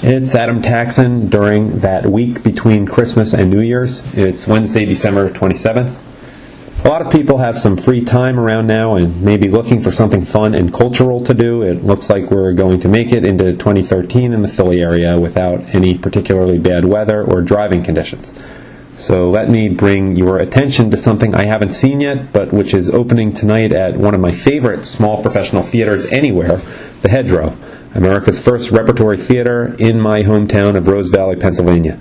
It's Adam Taxin during that week between Christmas and New Year's. It's Wednesday, December 27th. A lot of people have some free time around now and may be looking for something fun and cultural to do. It looks like we're going to make it into 2013 in the Philly area without any particularly bad weather or driving conditions. So let me bring your attention to something I haven't seen yet, but which is opening tonight at one of my favorite small professional theaters anywhere, the Hedgerow, America's first repertory theater in my hometown of Rose Valley, Pennsylvania.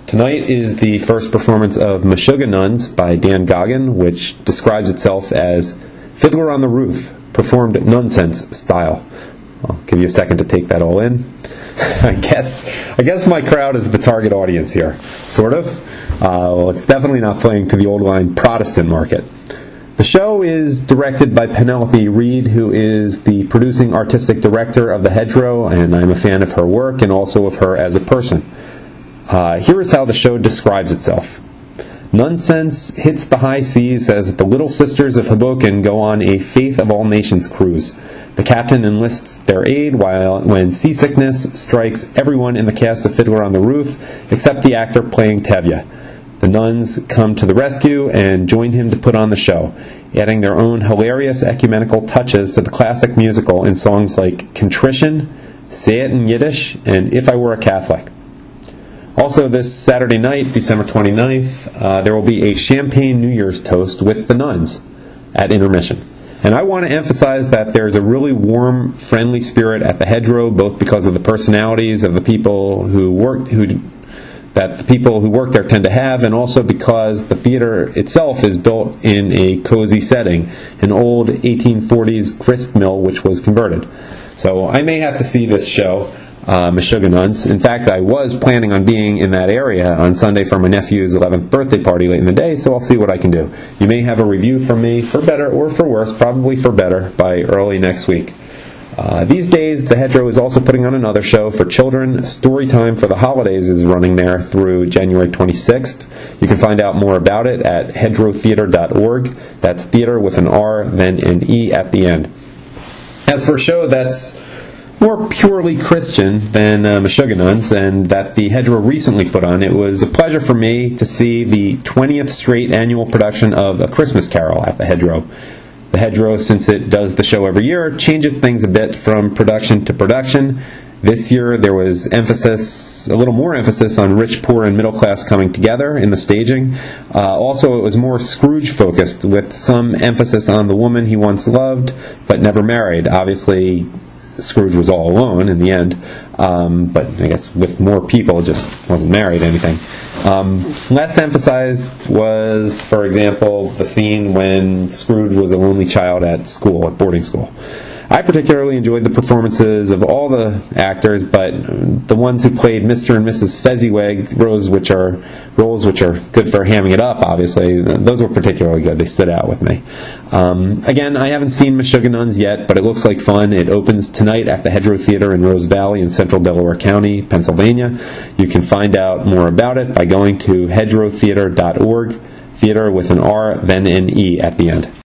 Tonight is the first performance of Meshuggah-Nuns by Dan Goggin, which describes itself as Fiddler on the Roof, performed Nunsense style. I'll give you a second to take that all in. I guess my crowd is the target audience here, sort of. Well, it's definitely not playing to the old line Protestant market. The show is directed by Penelope Reed, who is the producing artistic director of the Hedgerow, and I'm a fan of her work and also of her as a person. Here is how the show describes itself. Nunsense hits the high seas as the Little Sisters of Hoboken go on a Faith of All Nations cruise. The captain enlists their aid when seasickness strikes everyone in the cast of Fiddler on the Roof, except the actor playing Tevye. The nuns come to the rescue and join him to put on the show, adding their own hilarious ecumenical touches to the classic musical in songs like Contrition, Say It in Yiddish, and If I Were a Catholic. Also this Saturday night, December 29th, there will be a champagne New Year's toast with the nuns at intermission. And I want to emphasize that there's a really warm, friendly spirit at the Hedgerow, both because of the personalities of the people who work there tend to have, and also because the theater itself is built in a cozy setting, an old 1840s grist mill which was converted. So I may have to see this show, Meshuggah-Nuns. In fact, I was planning on being in that area on Sunday for my nephew's 11th birthday party late in the day, so I'll see what I can do. You may have a review from me, for better or for worse, probably for better, by early next week. These days, the Hedgerow is also putting on another show for children. Storytime for the Holidays is running there through January 26th. You can find out more about it at hedgerowtheater.org. That's theater with an R, then an E at the end. As for a show that's more purely Christian than Meshuggah-Nuns, and that the Hedgerow recently put on, it was a pleasure for me to see the 20th straight annual production of A Christmas Carol at the Hedgerow. The Hedgerow, since it does the show every year, changes things a bit from production to production. This year there was a little more emphasis on rich, poor, and middle class coming together in the staging. Also, it was more Scrooge-focused, with some emphasis on the woman he once loved but never married. Obviously, Scrooge was all alone in the end, but I guess with more people, just wasn't married, anything. Less emphasized was, for example, the scene when Scrooge was a lonely child at school, at boarding school. I particularly enjoyed the performances of all the actors, but the ones who played Mr. and Mrs. Fezziwig, roles which are good for hamming it up, obviously, those were particularly good. They stood out with me. Again, I haven't seen Meshuggah-Nuns yet, but it looks like fun. It opens tonight at the Hedgerow Theater in Rose Valley in central Delaware County, Pennsylvania. You can find out more about it by going to hedgerowtheater.org, theater with an R, then an E at the end.